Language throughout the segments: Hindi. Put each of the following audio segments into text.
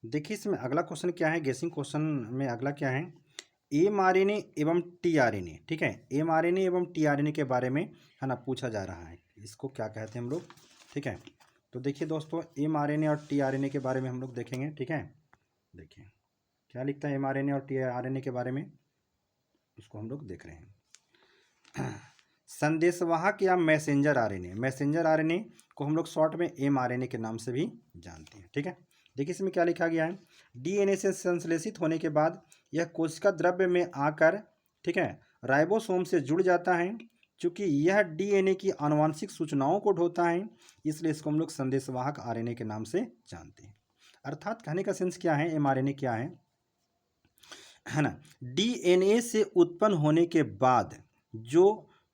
देखिए इसमें अगला क्वेश्चन क्या है, गेसिंग क्वेश्चन में अगला क्या है, एमआरएनए एवं टीआरएनए। ठीक है, एमआरएनए एवं टीआरएनए के बारे में है ना पूछा जा रहा है, इसको क्या कहते हैं हम लोग। ठीक है, तो देखिए दोस्तों एमआरएनए और टीआरएनए के बारे में हम लोग देखेंगे। ठीक है, देखिए क्या लिखता है एमआरएनए और टीआरएनए के बारे में, उसको हम लोग देख रहे हैं। संदेशवाहक या मैसेंजर आरएनए, मैसेंजर आरएनए को हम लोग शॉर्ट में एमआरएनए के नाम से भी जानते हैं। ठीक है, देखिए इसमें क्या लिखा गया है, डीएनए से संश्लेषित होने के बाद यह कोशिका द्रव्य में आकर, ठीक है, राइबोसोम से जुड़ जाता है। चूंकि यह डीएनए की आनुवांशिक सूचनाओं को ढोता है, इसलिए इसको हम लोग संदेशवाहक आरएनए के नाम से जानते हैं। अर्थात कहने का सेंस क्या है, एमआरएनए क्या है ना, डीएनए से उत्पन्न होने के बाद जो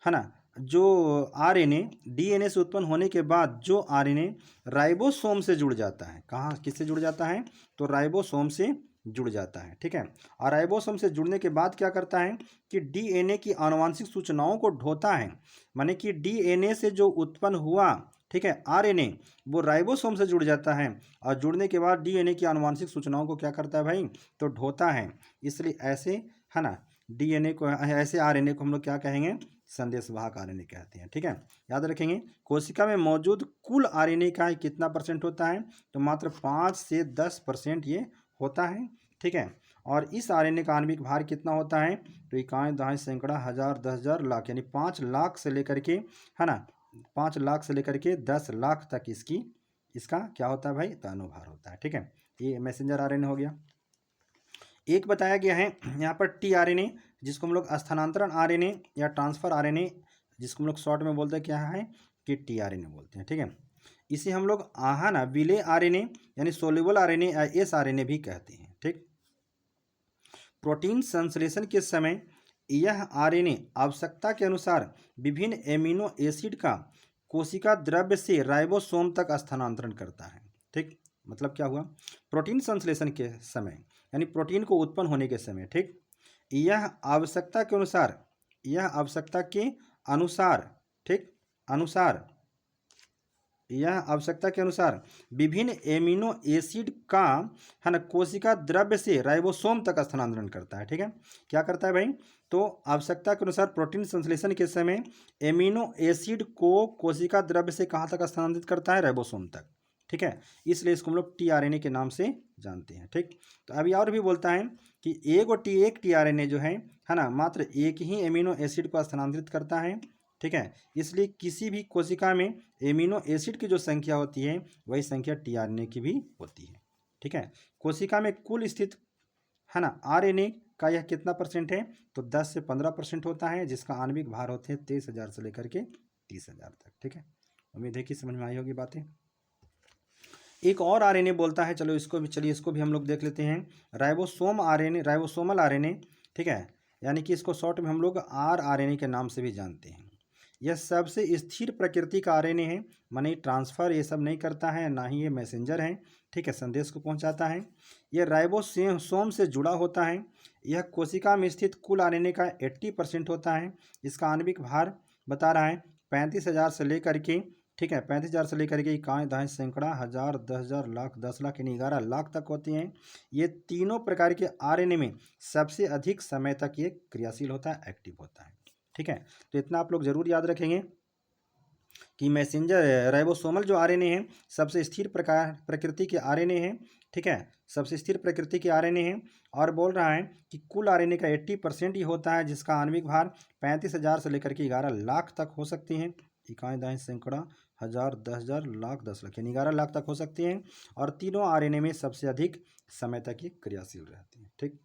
है ना, जो आरएनए डीएनए से उत्पन्न होने के बाद जो आरएनए राइबोसोम से जुड़ जाता है, कहाँ किससे जुड़ जाता है, तो राइबोसोम से जुड़ जाता है। ठीक है, और राइबोसोम से जुड़ने के बाद क्या करता है कि डीएनए की आनुवांशिक सूचनाओं को ढोता है, माने कि डीएनए से जो उत्पन्न हुआ, ठीक है, आरएनए वो राइबोसोम से जुड़ जाता है, और जुड़ने के बाद डीएनए की आनुवांशिक सूचनाओं को क्या करता है भाई, तो ढोता है। इसलिए ऐसे है ना डीएनए को, ऐसे आरएनए को हम लोग क्या कहेंगे, संदेशवाहक आरएनए कहते हैं। ठीक है, याद रखेंगे कोशिका में मौजूद कुल आरएनए का कितना परसेंट होता है, तो मात्र 5 से 10% ये होता है। ठीक है, और इस आरएनए का आणविक भार कितना होता है, तो इकाई दहाई सैकड़ा हज़ार 10,000 लाख, यानी 5 लाख से लेकर के है ना 5 लाख से लेकर के 10 लाख तक इसका क्या होता है भाई, तो अनुभार होता है। ठीक है, ये मैसेंजर आरएनए हो गया। एक बताया गया है यहाँ पर टीआरएनए, जिसको हम लोग स्थानांतरण आरएनए या ट्रांसफर आरएनए, जिसको हम लोग शॉर्ट में बोलते हैं क्या है कि टीआरएनए बोलते हैं। ठीक है, इसे हम लोग आहा ना विलेय आरएनए यानी सोल्यूबल आरएनए या एस आरएनए भी कहते हैं। ठीक, प्रोटीन संश्लेषण के समय यह आरएनए आवश्यकता के अनुसार विभिन्न एमिनो एसिड का कोशिका द्रव्य से राइबोसोम तक स्थानांतरण करता है। ठीक, मतलब क्या हुआ, प्रोटीन संश्लेषण के समय यानी प्रोटीन को उत्पन्न होने के समय, ठीक, यह आवश्यकता के अनुसार, यह आवश्यकता के अनुसार, ठीक, अनुसार, यह आवश्यकता के अनुसार विभिन्न एमिनो एसिड का है ना कोशिका द्रव्य से राइबोसोम तक स्थानांतरण करता है। ठीक है, क्या करता है भाई, तो आवश्यकता के अनुसार प्रोटीन संश्लेषण के समय एमिनो एसिड को कोशिका द्रव्य से कहाँ तक स्थानांतरित करता है, राइबोसोम तक। ठीक है, इसलिए इसको हम लोग टीआरएनए के नाम से जानते हैं। ठीक, तो अभी और भी बोलता है कि एक टीआरएनए जो है ना मात्र एक ही एमिनो एसिड को स्थानांतरित करता है। ठीक है, इसलिए किसी भी कोशिका में एमिनो एसिड की जो संख्या होती है वही संख्या टीआरएनए की भी होती है। ठीक है, कोशिका में कुल स्थित है ना आरएनए का यह कितना परसेंट है, तो 10 से 15% होता है, जिसका आणविक भार होते हैं 23,000 से लेकर के 30,000 तक। ठीक है, उम्मीद है कि समझ में आई होगी बातें। एक और आरएनए बोलता है, चलो इसको भी, चलिए इसको भी हम लोग देख लेते हैं, राइबोसोम आरएनए, राइबोसोमल आरएनए। ठीक है, यानी कि इसको शॉर्ट में हम लोग आरएनए के नाम से भी जानते हैं। यह सबसे स्थिर प्रकृति का आरएनए है, माने ट्रांसफ़र ये सब नहीं करता है, ना ही ये मैसेंजर है। ठीक है, संदेश को पहुंचाता है। यह राइबोसोम से जुड़ा होता है। यह कोशिका में स्थित कुल आरएनए का 80% होता है। इसका आणविक भार बता रहा है 35,000 से लेकर के, ठीक है, 35,000 से लेकर के इकाई दहाई सैकड़ा हज़ार 10,000 लाख 10 लाख यानी 11 लाख तक होती हैं। ये तीनों प्रकार के आरएनए में सबसे अधिक समय तक ये क्रियाशील होता है, एक्टिव होता है। ठीक है, तो इतना आप लोग जरूर याद रखेंगे कि मैसेंजर राइबोसोमल जो आरएनए है सबसे स्थिर प्रकृति के आरएनए हैं। ठीक है, सबसे स्थिर प्रकृति के आरएनए हैं, और बोल रहा है कि कुल आरएनए का 80% ही होता है, जिसका आणविक भार 35,000 से लेकर के 11 लाख तक हो सकती हैं। इकाई दहाई सैकड़ा हज़ार 10,000 लाख 10 लाख यानी 11 लाख तक हो सकती हैं, और तीनों आरएनए में सबसे अधिक समय तक ये क्रियाशील रहती हैं। ठीक।